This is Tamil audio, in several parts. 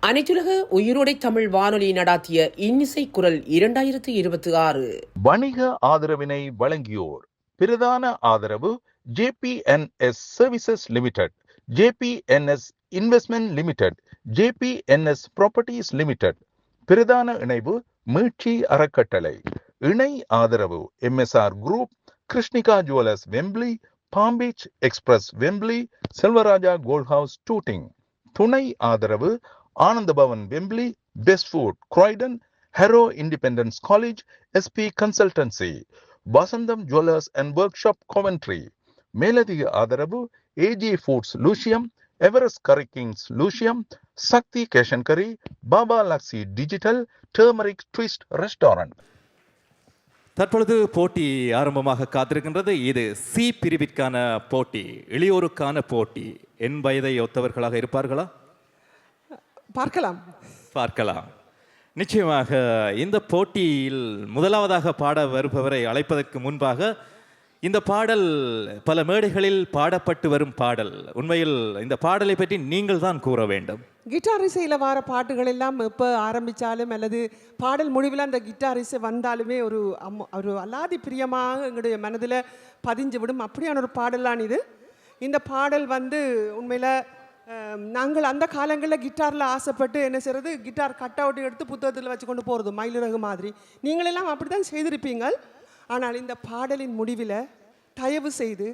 அனைத்துலக உயிரோடை தமிழ் வானொலி நடாத்திய இன்னிசை குரல் 2026 வணிக ஆதரவினை வழங்கியோர். பிரதான ஆதரவு JPNS services limited, JPNS investment limited, JPNS properties limited. பிரதான இணைவு மீட்சி அறக்கட்டளை. இணை ஆதரவு MSR group, Krishnika jewellers Wembley, Palm Beach express Wembley, Selvaraja gold house Tooting. துணை ஆதரவு Ananda Bhavan Wembley, best food Croydon, hero independence college, SP consultancy, Vasantham jewellers and workshop Coventry. மேலதிக ஆதரவு AG foods Lewisham, Everest curry kings Lewisham, Sakthi கேஷன் curry, Baba Luxy digital, turmeric twist restaurant. தற்பொழுது போட்டி ஆரம்பமாக காத்திருக்கின்றது. இது சி பிரிவிற்கான போட்டி, இளையோருக்கான போட்டி. என் வயதை ஒத்தவர்களாக இருப்பார்களா? பார்க்கலாம். நிச்சயமாக இந்த போட்டியில் முதலாவதாக பாட வருபவரை அழைப்பதற்கு முன்பாக, இந்த பாடல் பல மேடைகளில் பாடப்பட்டு வரும் பாடல். உண்மையில் இந்த பாடலை பற்றி நீங்கள் தான் கூற வேண்டும். கிட்டார் இசையில் வர பாட்டுகள் எல்லாம் எப்போ ஆரம்பித்தாலும் அல்லது பாடல் முடிவில் அந்த கிட்டார் இசை வந்தாலுமே ஒரு அலாதி பிரியமாக எங்களுடைய மனதில் பதிஞ்சு விடும். அப்படியான ஒரு பாடலான் இது. இந்த பாடல் உண்மையில் நாங்கள் அந்த காலங்களில் கிட்டாரில் ஆசைப்பட்டு என்ன செய்கிறது, கிட்டார் கட் அவுட் எடுத்து புத்தகத்தில் வச்சு கொண்டு போகிறது, மயிலிறகு மாதிரி. நீங்களெல்லாம் அப்படி தான் செய்திருப்பீங்கள். ஆனால் இந்த பாடலின் முடிவில் தயவு செய்து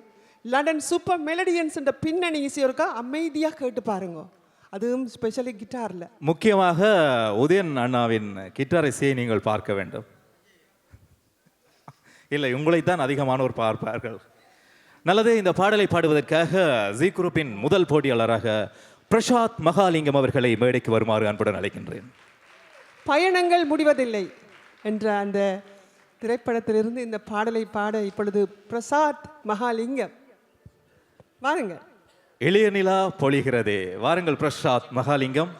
லண்டன் சூப்பர் மெலடியன்ஸ் என்ற பின்னணி இசையோருக்கா அமைதியாக கேட்டு பாருங்க. அதுவும் ஸ்பெஷலி கிட்டாரில். முக்கியமாக உதயன் அண்ணாவின் கிட்டார் இசையை நீங்கள் பார்க்க வேண்டும். இல்லை, உங்களைத்தான் அதிகமானோர் பார்ப்பார்கள். நல்லது. இந்த பாடலை பாடுவதற்காக ஜி குரூப்பின் முதல் போட்டியாளராக பிரசாத் மகாலிங்கம் அவர்களை மேடைக்கு வருமாறு அன்புடன் அழைக்கின்றேன். பயணங்கள் முடிவதில்லை என்ற அந்த திரைப்படத்திலிருந்து இந்த பாடலை பாட இப்பொழுது பிரசாத் மகாலிங்கம் வாருங்க. இளைய நிலா பொழிகிறதே. வாருங்கள் பிரசாத் மகாலிங்கம்.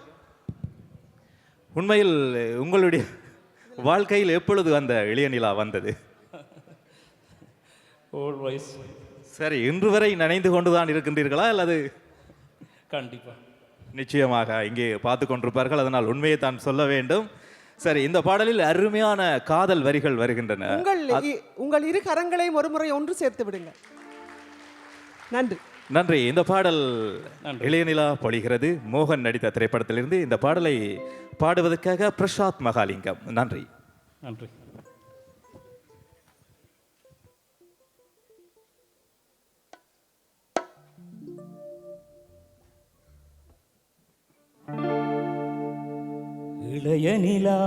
உண்மையில் உங்களுடைய வாழ்க்கையில் எப்பொழுது அந்த இளைய நிலா வந்தது? சரி, இன்று வரை நினைந்து கொண்டுதான் இருக்கின்றீர்களா அல்லது? கண்டிப்பா, நிச்சயமாக இங்கே பார்த்து கொண்டிருப்பார்கள், அதனால் உண்மையை தான் சொல்ல வேண்டும். சரி, இந்த பாடலில் அருமையான காதல் வரிகள் வருகின்றன. உங்கள் இரு கரங்களையும் ஒரு முறை ஒன்று சேர்த்து விடுங்க. நன்றி. இந்த பாடல் இளைய நிலா பொழிகிறது மோகன் நடித்த திரைப்படத்திலிருந்து. இந்த பாடலை பாடுவதற்காக பிரசாத் மகாலிங்கம். நன்றி. இளைய நிலா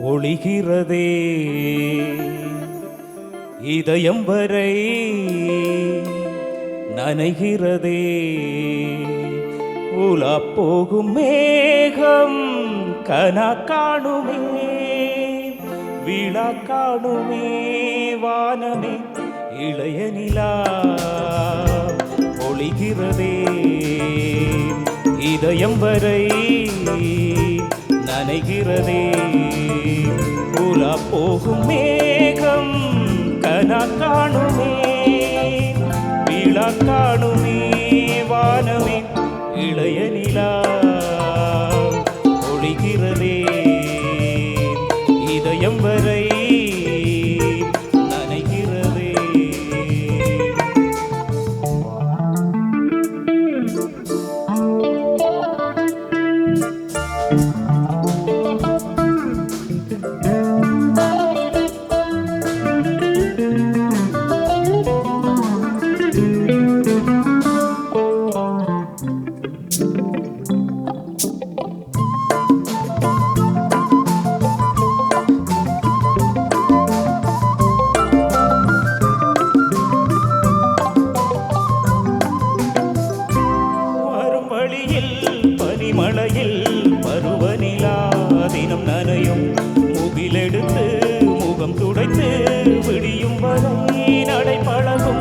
பொழிகிறதே, இதயம் வரை நனைகிறதே. உலா போகும் மேகம் கனா காணுமே, விழா காணுமே வானமே. இளைய நிலா பொழிகிறதே, இதயம் வரை நனைகிறதே. உலா போகும் மேகம் கனா காணுமே, விழா காணுமே வானமே. இளைய நிலா ஒளிகிறதே, இதயம் வரை நனைகிறதே. மழையில் பருவநிலா தினம் நனையும், முகிலெடுத்து முகம் துடைத்து விடியும் வரை நடை பழகும்.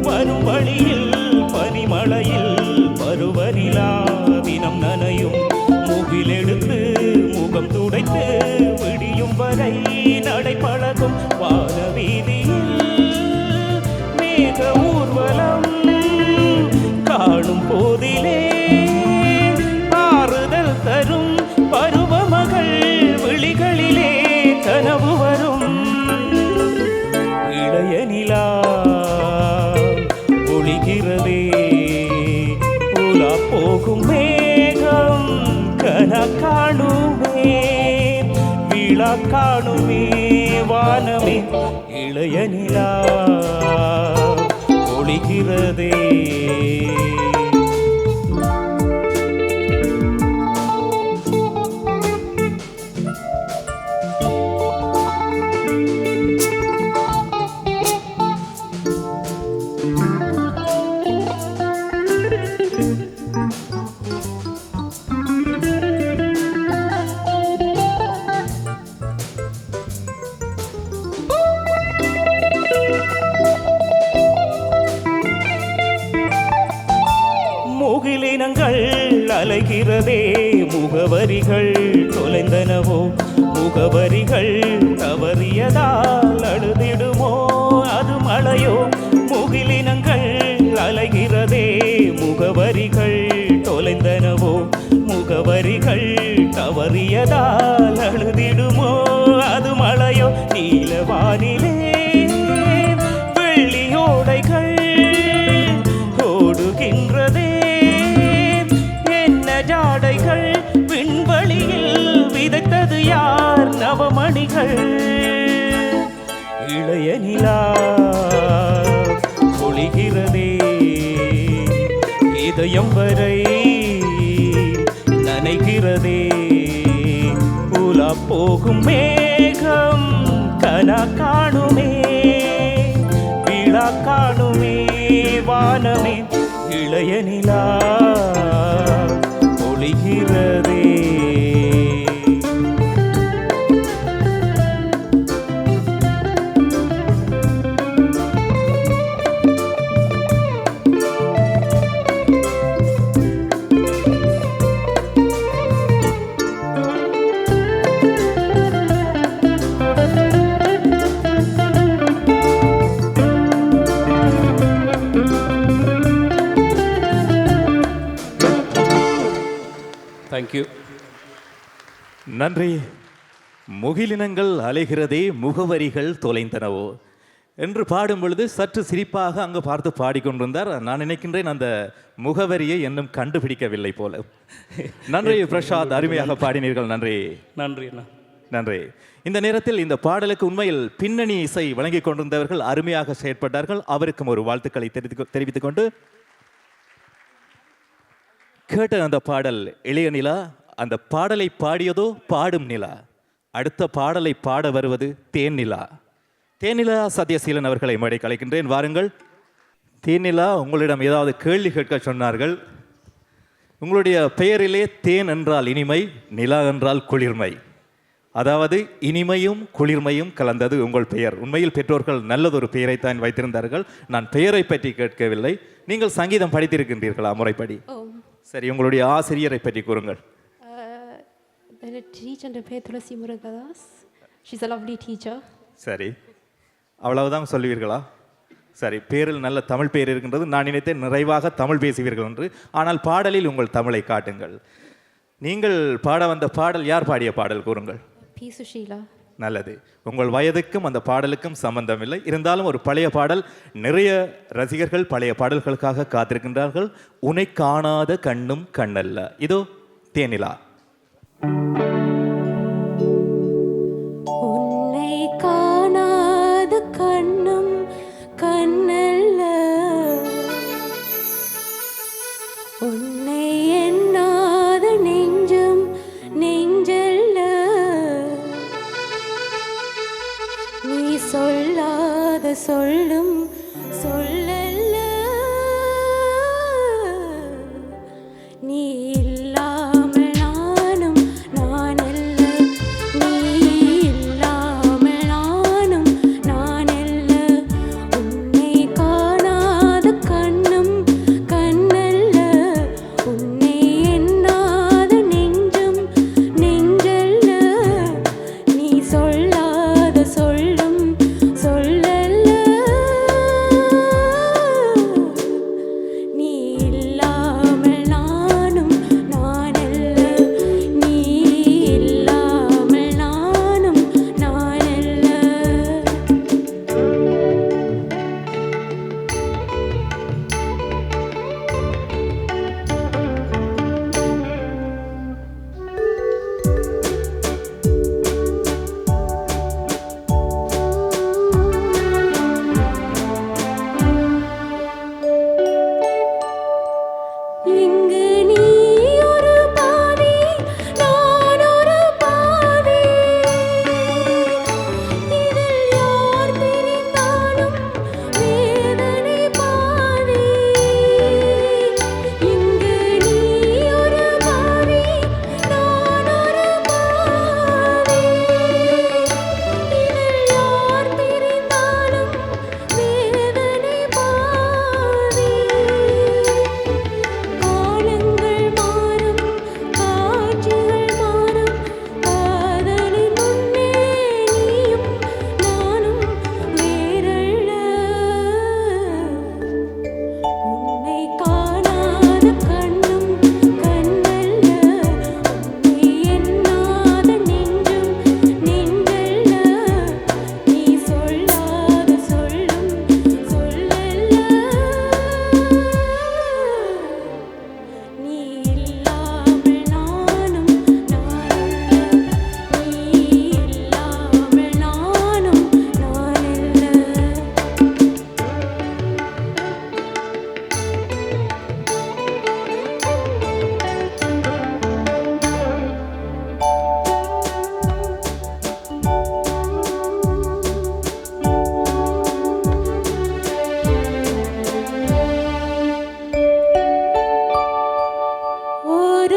வரும் வழியில் பனிமழையில் பருவநிலா தினம் நனையும், முகிலெடுத்து முகம் துடைத்து விடியும் வரை நடை பழகும். வானவீதியில் மேக ஊர்வலம் காணும் போதிலே போகும் மேகம் கனா காணுமே விழா காணுமே வானமே இளைய நிலா ஒளிகிறதே. முகிலினங்கள் அலைகிறதே முகவரிகள் தொலைந்தனவோ முகவரிகள் தவறியதால் அழுதிடுமோ அது மழையோ. முகிலினங்கள் அலைகிறதே முகவரிகள் தொலைந்தனவோ முகவரிகள் தவறியதால் அழுதிடுமோ அது மழையோ. நீலவானிலே வெள்ளியோடைகள் ஓடுகின்றதே என்ன ஜாடைகள் விண்வெளியில் விதைத்தது யார் நவமணிகள். இளைய நிலா ஒளிகிறதே இதயம் வரை நனைகிறதே. உலா போகும் மேகம் கனா காணுமே விழா காணுமே வானமே இளைய நிலா ஒளிகிறதே. தேங்க்யூ. நன்றி. முகிலினங்கள் அலைகிறதே முகவரிகள் தொலைந்தனவோ என்று பாடும் பொழுது சற்று சிரிப்பாக அங்கு பார்த்து பாடிக்கொண்டிருந்தார். நான் நினைக்கின்றேன் அந்த முகவரியை இன்னும் கண்டுபிடிக்கவில்லை போல. நன்றி பிரசாத், அருமையாக பாடினீர்கள். நன்றி. நன்றி அண்ணா. நன்றி. இந்த நேரத்தில் இந்த பாடலுக்கு உண்மையில் பின்னணி இசை வழங்கிக் கொண்டிருந்தவர்கள் அருமையாக செயற்பட்டார்கள். அவருக்கும் ஒரு வாழ்த்துக்களை தெரிவித்துக் கொண்டு கேட்ட அந்த பாடல் இளைய நிலா. அந்த பாடலை பாடியதோ பாடும் நிலா. அடுத்த பாடலை பாட வருவது தேன்நிலா. தேன்நிலா சத்யசீலன் அவர்களை மேடை கலைக்கின்றேன். வாருங்கள். தேன்நிலா, உங்களிடம் ஏதாவது கேள்வி கேட்க சொன்னார்கள். உங்களுடைய பெயரிலே தேன் என்றால் இனிமை, நிலா என்றால் குளிர்மை. அதாவது இனிமையும் குளிர்மையும் கலந்தது உங்கள் பெயர். உண்மையில் பெற்றோர்கள் நல்லதொரு பெயரைத்தான் வைத்திருந்தார்கள். நான் பெயரை பற்றி கேட்கவில்லை. நீங்கள் சங்கீதம் படித்திருக்கின்றீர்களா முறைப்படி? சரி, உங்களுடைய ஆசிரியரை பற்றி கூறுங்கள். The teacher பேர் துளசி Murugadoss. She's a lovely teacher. சரி, அவ்வளவுதான் சொல்லுவீர்களா? சரி, பேரில் நல்ல தமிழ் பேர் இருக்கின்றது. நான் நினைத்தேன் நிறைவாக தமிழ் பேசுவீர்கள் என்று. ஆனால் பாடலில் உங்கள் தமிழை காட்டுங்கள். நீங்கள் பாட வந்த பாடல் யார் பாடிய பாடல் கூறுங்கள். பி. சுஷீலா. நல்லது. உங்கள் வயதுக்கும் அந்த பாடலுக்கும் சம்பந்தம் இல்லை. இருந்தாலும் ஒரு பழைய பாடல். நிறைய ரசிகர்கள் பழைய பாடல்களுக்காக காத்திருக்கின்றார்கள். உன்னை காணாத கண்ணும் கண்ணல்ல. இதோ தேனிலா. உன்னை காணாத கண்ணும் கண்ணல்ல, உன்னை எண்ணாத நெஞ்சும் நெஞ்சல்ல, நீ சொல்லாத சொல்லும் சொல்லல்ல, நீ இல்லாமல் நானும் நானல்ல, நீ இல்லாமல் நானும் நானல்ல, உன்னை காணாத கண்ணும் கண்ணல்ல, உன்னை எண்ணாத நெஞ்சும் நெஞ்சல்ல, நீ சொல்லாத சொல்லும் சொல்லல்ல, நீ இல்லாமல் நானும்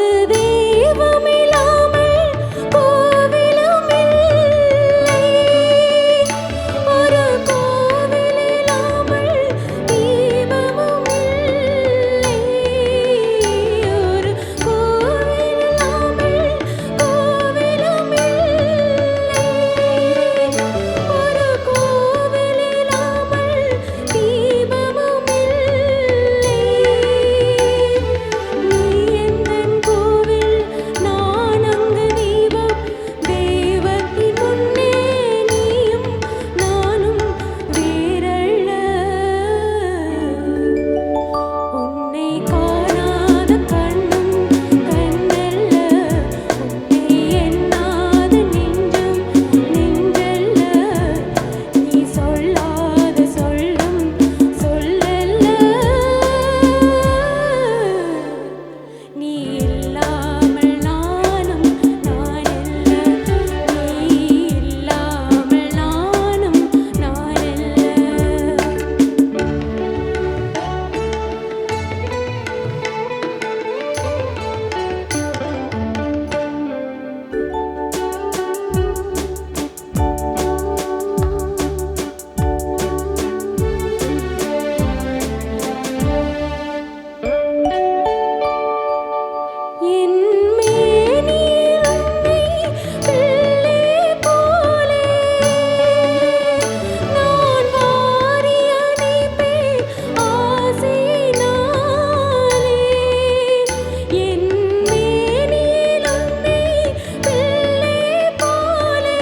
ஒரு தெய்வமில்லாமல் கோவிலும் இல்லை, ஒரு கோவிலில்லாமல் தீபமும் இல்லை, ஒரு கோவிலில்லாமல் கோவிலும் இல்லை, ஒரு கோவிலில்லாமல் தீபமும் இல்லை. நீ எந்தன் கோவில், நான் அங்கு தீபம், தெய்வத்தின் முன்னே நீயும் நானும் வேறல்ல. உன்னை காணாத கண்ணும் கண்ணல்ல, உன்னை எண்ணாத நெஞ்சும் நெஞ்சல்ல, நீ சொல்லாத சொல்லும் சொல்லல்ல. நீ இல்லாமல் நானும் நானல்ல, நீ இல்லாமல் நானும் நானல்ல. என் மேனியில் உன்னை பிள்ளை போலே நான் வாரி அணைப்பேன் ஆசையினாலே. என் மேனியில் உன்னை பிள்ளை போலே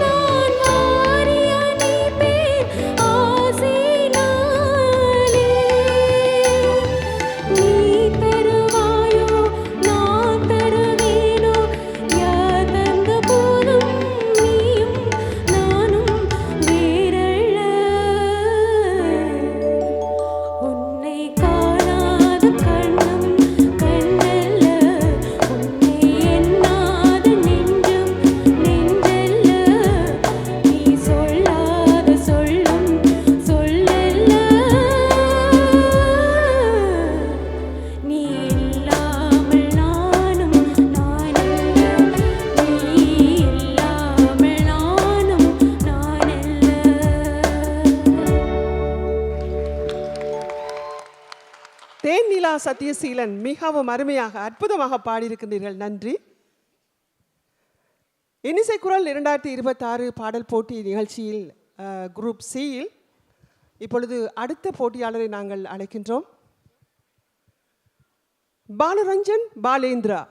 நான் வாரி அணைப்பேன் ஆசையினாலே. நீ தருவாயோ நான் தருவேனோ, யார் தந்த போதும் நீயும் நானும் வேறல்ல. உன்னை காணாத கண்ணும் கண்ணல்ல, உன்னை எண்ணாத நெஞ்சும் நெஞ்சல்ல, நீ சொல்லாத சொல்லும் சொல்லல்ல. நீ இல்லாமல் நானும் நானல்ல, நீ இல்லாமல் நானும் நானல்ல. தேன்நிலா சத்யசீலன் மிகவும் அருமையாக அற்புதமாக பாடியிருக்கின்றீர்கள். நன்றி. இன்னிசை குரல் 2026 பாடல் போட்டி நிகழ்ச்சியில் குரூப் சியில் இப்பொழுது அடுத்த போட்டியாளரை நாங்கள் அழைக்கின்றோம். பாலரஞ்சன் பாலேந்திரா.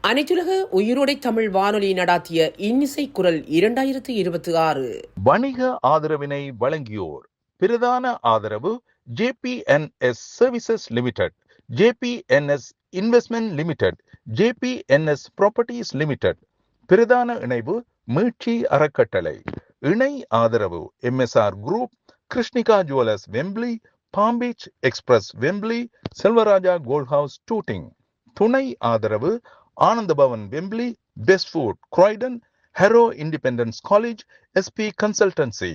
அனைத்துலக உயிரோடை தமிழ் வானொலி நடாத்திய இன்னிசை குரல் 2026. வணிக ஆதரவினை வழங்கியோர் பிரதான ஆதரவு JPNS services limited, JPNS investment limited, JPNS properties limited. பிரதான இணைவு மீட்சி அறக்கட்டளை. இணை ஆதரவு MSR group, Krishnika jewellers Wembley, palm beach express Wembley, Selvaraja gold house Tooting. துணை ஆதரவு Ananda Bhavan Wembley, best food Croydon, hero independence college, SP consultancy,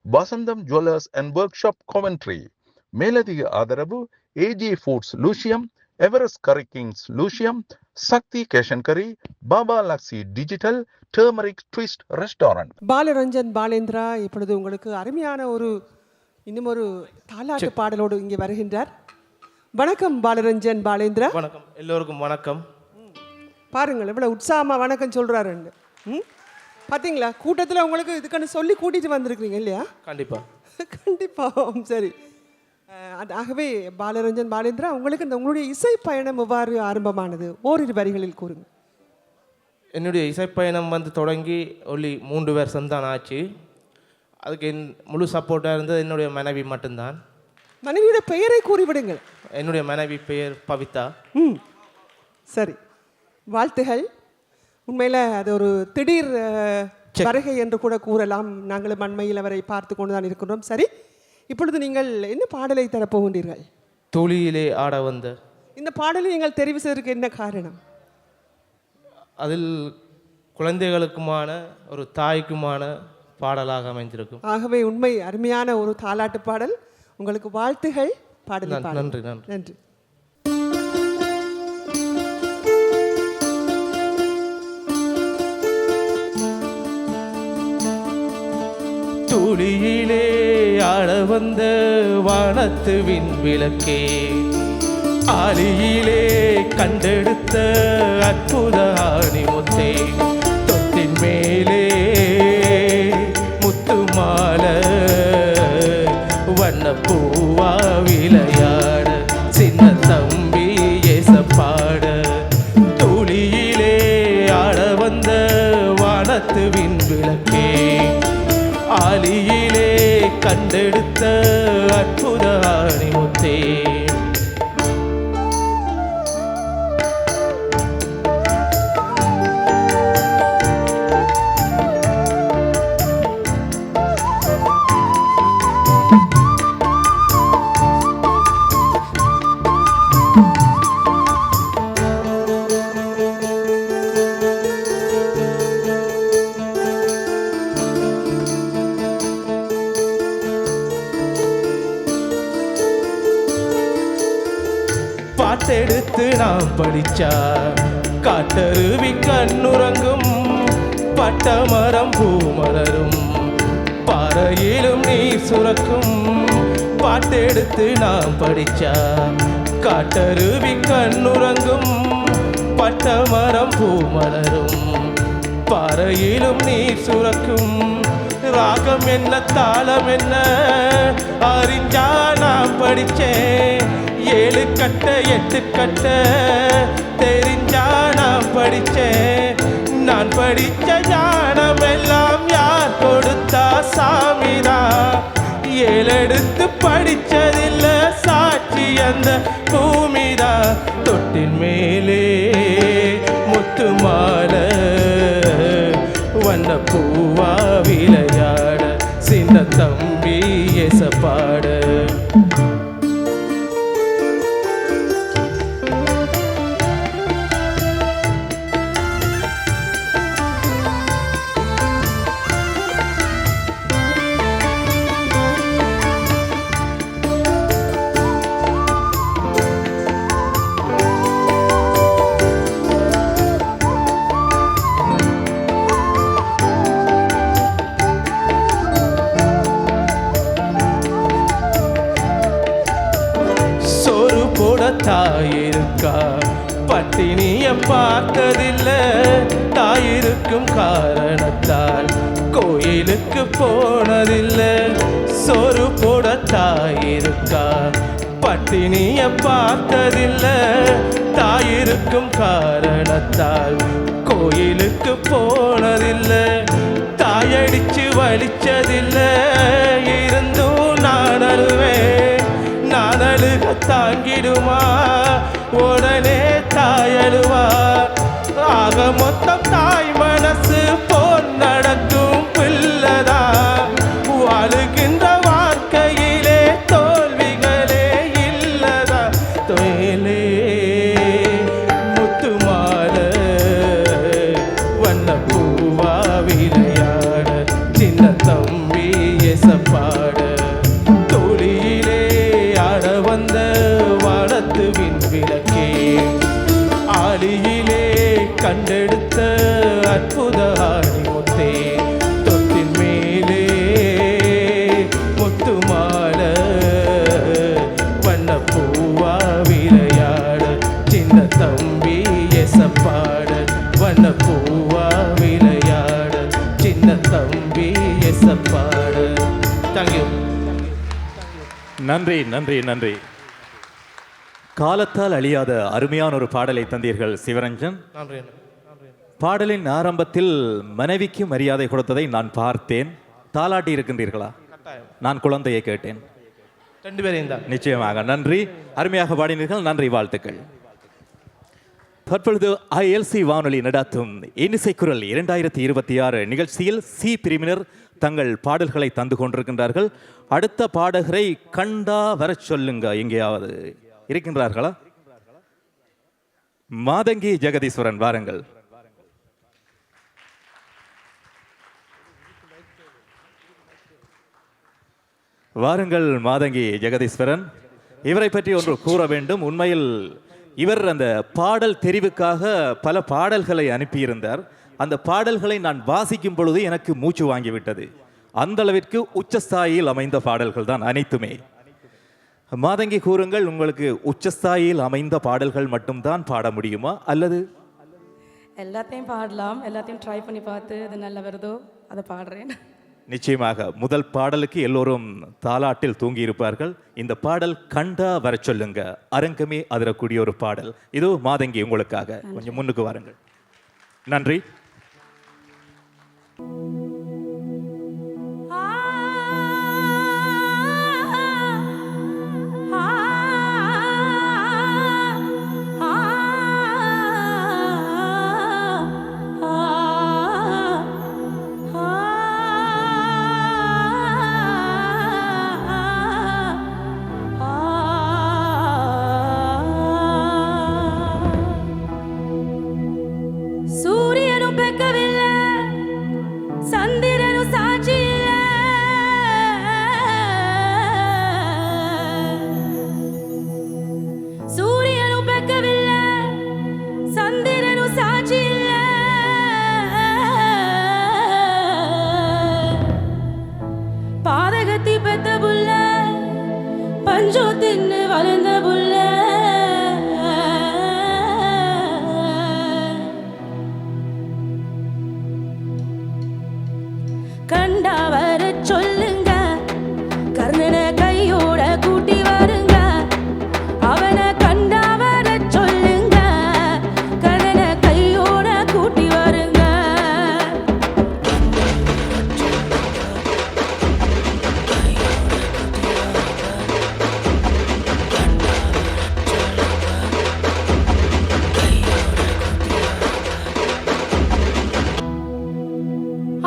Vasantham jewellers and workshop Coventry. மேலதிக ஆதரவு AG foods Lewisham, Everest curry kings Lewisham, Sakthi கேஷன் curry, Baba Luxy digital, turmeric twist restaurant. Balaranjan Balendra இப்பொழுது உங்களுக்கு அருமையான இன்னும் ஒரு தாலாட்டு பாடலோடு இங்கே வருகின்றார். வணக்கம் பாலரஞ்சன் பாலேந்திரா. வணக்கம், எல்லோருக்கும் வணக்கம். பாருங்கள் எவ்வளோ உற்சாகமாக வணக்கம் சொல்கிறாருன்னு. பார்த்தீங்களா, கூட்டத்தில் உங்களுக்கு இதுக்கான சொல்லி கூட்டிகிட்டு வந்திருக்கிறீங்க இல்லையா? கண்டிப்பாக கண்டிப்பாக. சரி, ஆகவே பாலரஞ்சன் பாலேந்திரா, உங்களுக்கு உங்களுடைய இசை பயணம் எவ்வாறு ஆரம்பமானது? ஓரிரு வரிகளில் கூறுங்க. என்னுடைய இசைப்பயணம் தொடங்கி ஒன்லி 3 வருஷம் தான் ஆச்சு. அதுக்கு முழு சப்போர்ட்டாக இருந்தது என்னுடைய மனைவி மட்டும்தான். மனைவியோட பெயரை கூறிவிடுங்கள். என்னுடைய மனைவி பெயர் பவிதா. சரி, வாழ்த்துகள். உண்மையில் அது ஒரு திடீர் வருகை என்று கூட கூறலாம். நாங்களும் அண்மையில் அவரை பார்த்து கொண்டு தான் இருக்கிறோம். சரி, இப்பொழுது நீங்கள் என்ன பாடலை தரப்போகின்றீர்கள்? தொழிலே ஆட வந்த. இந்த பாடலை நீங்கள் தெரிவு செய்வதற்கு என்ன காரணம்? அதில் குழந்தைகளுக்குமான ஒரு தாய்க்குமான பாடலாக அமைந்திருக்கும். ஆகவே உண்மை அருமையான ஒரு தாலாட்டு பாடல். உங்களுக்கு வாழ்த்துகள். பாடலை நன்றி. நன்றி. துளியிலே ஆள வந்த வானத்து விண்விளக்கே, ஆலியிலே கண்டெடுத்த அற்புத ஆணிமுத்தே, தொட்டின் மேலே முத்துமால வண்ண பூவா விளையாட, சின்ன தம்பி ஏசப்பாட, துளியிலே ஆள வந்த வானத்து விண்விளக்கே, ஆலியிலே கண்டெடுத்த அற்புத ஆணிமுத்தே. பாட்டெடுத்து நாம் படிச்சா காட்டருவி கண்ணுறங்கும், பட்டமரம் பூமலரும் பாறையிலும் நீர் சுரக்கும். பாட்டெடுத்து நாம் படிச்சா காட்டருவி கண்ணுறங்கும், பட்டமரம் பூமலரும் பாறையிலும் நீர் சுரக்கும். ராகம் என்ன தாளம் என்ன அறிஞ்சா நான் படிச்சேன், 7 கட்ட 8 கட்ட தெரிஞ்சா நான் படிச்சேன். நான் படிச்ச ஞானம் எல்லாம் யார் கொடுத்தா? சாமிதான். 7 எடுத்து படிச்சதில்ல, சாட்சி அந்த பூமிதான். தொட்டின் மேலே முத்துமால வண்ண பூவா விளையாட, சின்ன தம்பி ஏசப்பாட. தாயிருக்கா பட்டினிய பார்த்ததில்ல, தாயிருக்கும் காரணத்தால் கோயிலுக்கு போனதில்லை. சோறு போட தாயிருக்கா பட்டினிய பார்த்ததில்ல, தாயிருக்கும் காரணத்தால் கோயிலுக்கு போனதில்லை. தாயடிச்சு வலிச்சதில்லை, இருந்தும் நான் அழுவேன். நான் அழுக தாங்கிடுமா உடனே தாயழுவா. ஆக மொத்தம் தாய் மனசு போல் நடக்கும் பிள்ளதா. வாழுகின்ற வாழ்க்கையிலே தோல்விகளே இல்லதா. தொழிலே முத்துமால வண்ண பூவா விளையாட, சின்ன தம்பி எசப்பாட, தொழிலே ஆட வந்த வானத்து விண்விளக்கே, ஆலியிலே கண்டெடுத்த அற்புத ஆணிமுத்தே, தொட்டின் மேலே முத்துமால வண்ண பூவா விளையாட, சின்ன தம்பி எசப்பாட, வண்ண பூவா விளையாட, சின்ன தம்பி எசப்பாட. தேங்க்யூ. நன்றி நன்றி நன்றி. காலத்தால் அழியாத அருமையான ஒரு பாடலை தந்தீர்கள் சிவரஞ்சன். நன்றி. பாடலின் ஆரம்பத்தில் மனைவிக்கு மரியாதை கொடுத்ததை நான் பார்த்தேன். தாலாட்டி இருக்கின்றீர்களா? நான் குழந்தையை கேட்டேன். 2 பேரையும் தான். நிச்சயமாக நன்றி. அருமையாக பாடினீர்கள். நன்றி, வாழ்த்துக்கள். தற்பொழுது ILC வானொலி நடத்தும் இன்னிசைக்குரல் 2026 நிகழ்ச்சியில் சி பிரிவினர் தங்கள் பாடல்களை தந்து கொண்டிருக்கின்றார்கள். அடுத்த பாடகரை கண்டா வர சொல்லுங்க. எங்கேயாவது இருக்கின்றார்களா? மாதங்கி ஜெகதீஸ்வரன், வாருங்கள். வாருங்கள் மாதங்கி ஜெகதீஸ்வரன். இவரை பற்றி ஒன்று கூற வேண்டும். உண்மையில் இவர் அந்த பாடல் தெரிவுக்காக பல பாடல்களை அனுப்பியிருந்தார். அந்த பாடல்களை நான் வாசிக்கும் பொழுது எனக்கு மூச்சு வாங்கிவிட்டது. அந்த அளவிற்கு உச்சஸ்தாயில் அமைந்த பாடல்கள் தான் அனைத்துமே. மாதங்கி, கூறுங்கள், உங்களுக்கு உச்சஸ்தாயில் அமைந்த பாடல்கள் மட்டும்தான் பாட முடியுமா அல்லது? எல்லாத்தையும் பாடலாம், எல்லாத்தையும் ட்ரை பண்ணி பார்த்து அது நல்லா வருதோ அதை பாடுறேன். நிச்சயமாக முதல் பாடலுக்கு எல்லோரும் தாலாட்டில் தூங்கி இருப்பார்கள். இந்த பாடல் கண்டா வர சொல்லுங்க, அரங்கமே அதிரக்கூடிய ஒரு பாடல். இதோ மாதங்கி உங்களுக்காக, கொஞ்சம் முன்னுக்கு வாருங்கள். நன்றி. சூரியனும் பெக்கவில்லை, சந்திரனும் சாட்சி இல்லை. சூரியனும் பெக்கவில்லை, சந்திரனும் சாட்சி இல்லை. பாதகத்தி பெத்த புள்ள, பஞ்சம் தின்னு வளர்ந்த புள்ள. கண்டா வர சொல்லுங்க, கர்ணனை கையோட கூட்டி வருங்க. அவனை கண்டா வர சொல்லுங்க, கர்ணனை கையோட கூட்டி வருங்க.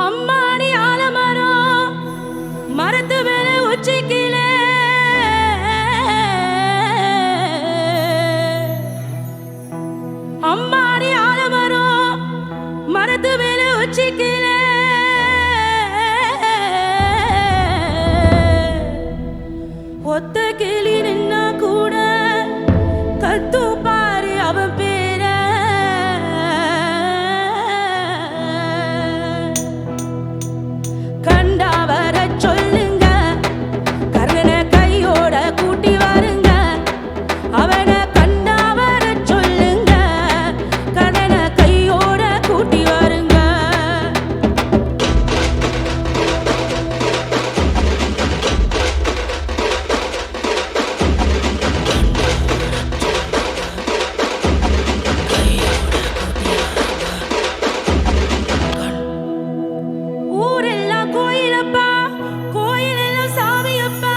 அம்மாடி ஆலமரம் மரத்து மேல உச்சிக்கிலே. அம்மாடி ஆலமரம் மரத்து மேல உச்சிக்கிலே. ஒத்த கிளி நின்னா கூட கத்து பாரு அவன் பேர. கண்டா வர சொல்லுங்க, கர்ணனை கையோட கூட்டி வருங்க. அவனை கண்டா வர சொல்லுங்க, கர்ணனை கையோட கூட்டி வருங்க. ஊரெல்லாம் கோயிலப்பா, கோயிலெல்லாம் சாமியப்பா.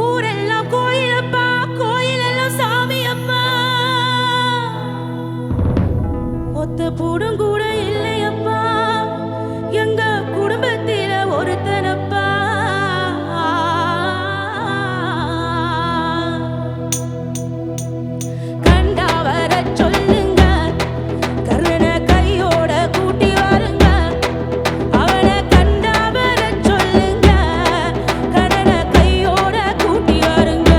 ஊரெல்லாம் கோயிலப்பா, கோயிலெல்லாம் சாமியப்பா. ஒத்த பூடும் கூட இல்லையப்பா, எங்க குடும்பத்தில ஒருத்தனப்பா. கண்டா வர சொல்லுங்க, கர்ணனை கையோட கூட்டி வருங்க. அவனை கண்டா வர சொல்லுங்க, கர்ணனை கையோட கூட்டி வருங்க.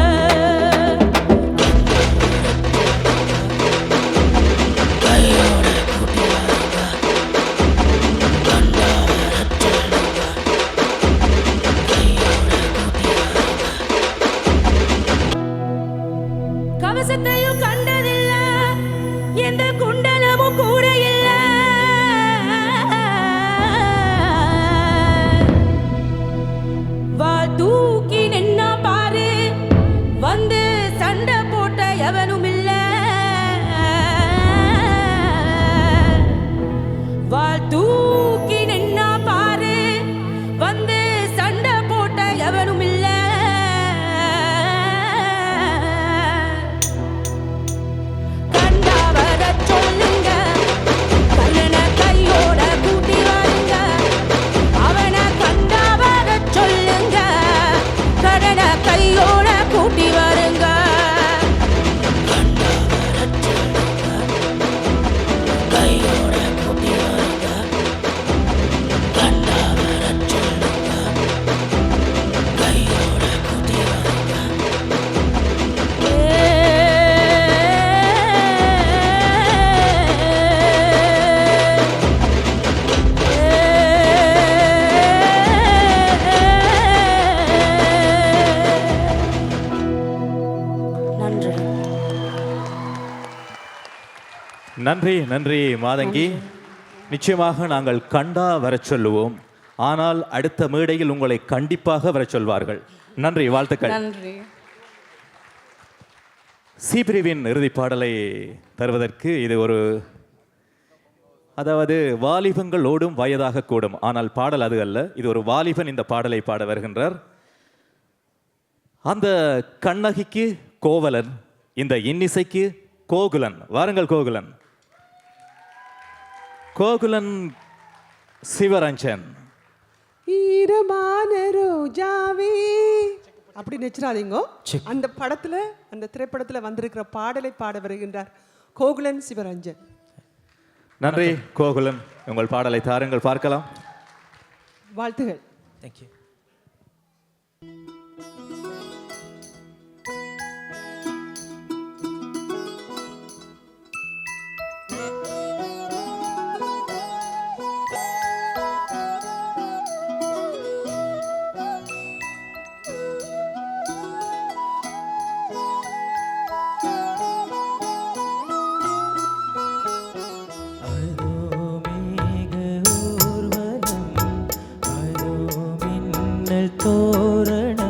கவசத்தையும் கண்டதில்ல, எந்த குண்டலமும் கூட இல்ல. வாள் தூக்கி நின்னா பாரு, வந்து சண்டை போட்ட எவனும் இல்ல. வாள் தூக்கி நின்னா பாரு, வந்து சண்டை போட்ட எவனும் இல்ல. நன்றி நன்றி மாதங்கி. நிச்சயமாக நாங்கள் கண்டா வரச் சொல்லுவோம், ஆனால் அடுத்த மேடையில் உங்களை கண்டிப்பாக வரச் சொல்வார்கள். நன்றி, வாழ்த்துக்கள். நன்றி. சி பிரிவின் இறுதிப் பாடலை தருவதற்கு இது ஒரு, அதாவது வாலிபங்கள் ஓடும் வயதாக கூடும், ஆனால் பாடல் அது அல்ல. இது ஒரு வாலிபன் இந்த பாடலை பாட வருகின்றார். அந்த கண்ணகிக்கு கோவலன், இந்த இன்னிசைக்கு கோகுலன். வாருங்கள் கோகுலன். கோகுலன் சிவரஞ்சன். ஈரமான ரோஜாவே அப்படி நினைச்சிடாதீங்கோ. அந்த படத்துல, அந்த திரைப்படத்துல வந்திருக்கிற பாடலை பாட வருகின்றார் கோகுலன் சிவரஞ்சன். நன்றி கோகுலன், உங்கள் பாடலை தாருங்கள் பார்க்கலாம். வாழ்த்துகள். தேங்க்யூ. தோரணம்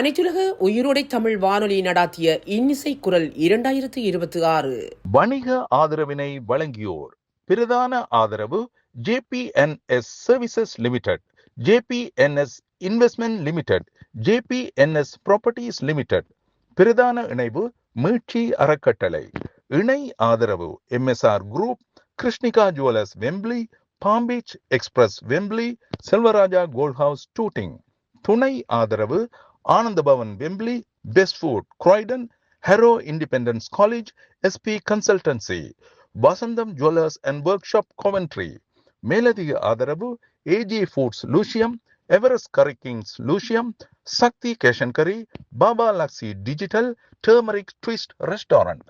அனைத்துலக உயிரோடை தமிழ் வானொலி நடாத்திய இன்னிசை குரல் 2026. வணிக ஆதரவினை வழங்கியோர் பிரதான ஆதரவு JPNS services limited, JPNS investment limited, JPNS properties limited. பிரதான இணைவு மீட்சி அறக்கட்டளை. இணை ஆதரவு MSR group, Krishnika jewellers Wembley, palm beach express Wembley, Selvaraja gold house Tooting. துணை ஆதரவு Ananda Bhavan Wembley, best food Croydon, hero independence college, SP consultancy, Vasantham jewellers and workshop Coventry. மேலதிக ஆதரவு AG foods Lewisham, Everest curry kings Lewisham, Sakthi கேஷன் curry, Baba Luxy digital, turmeric twist restaurant.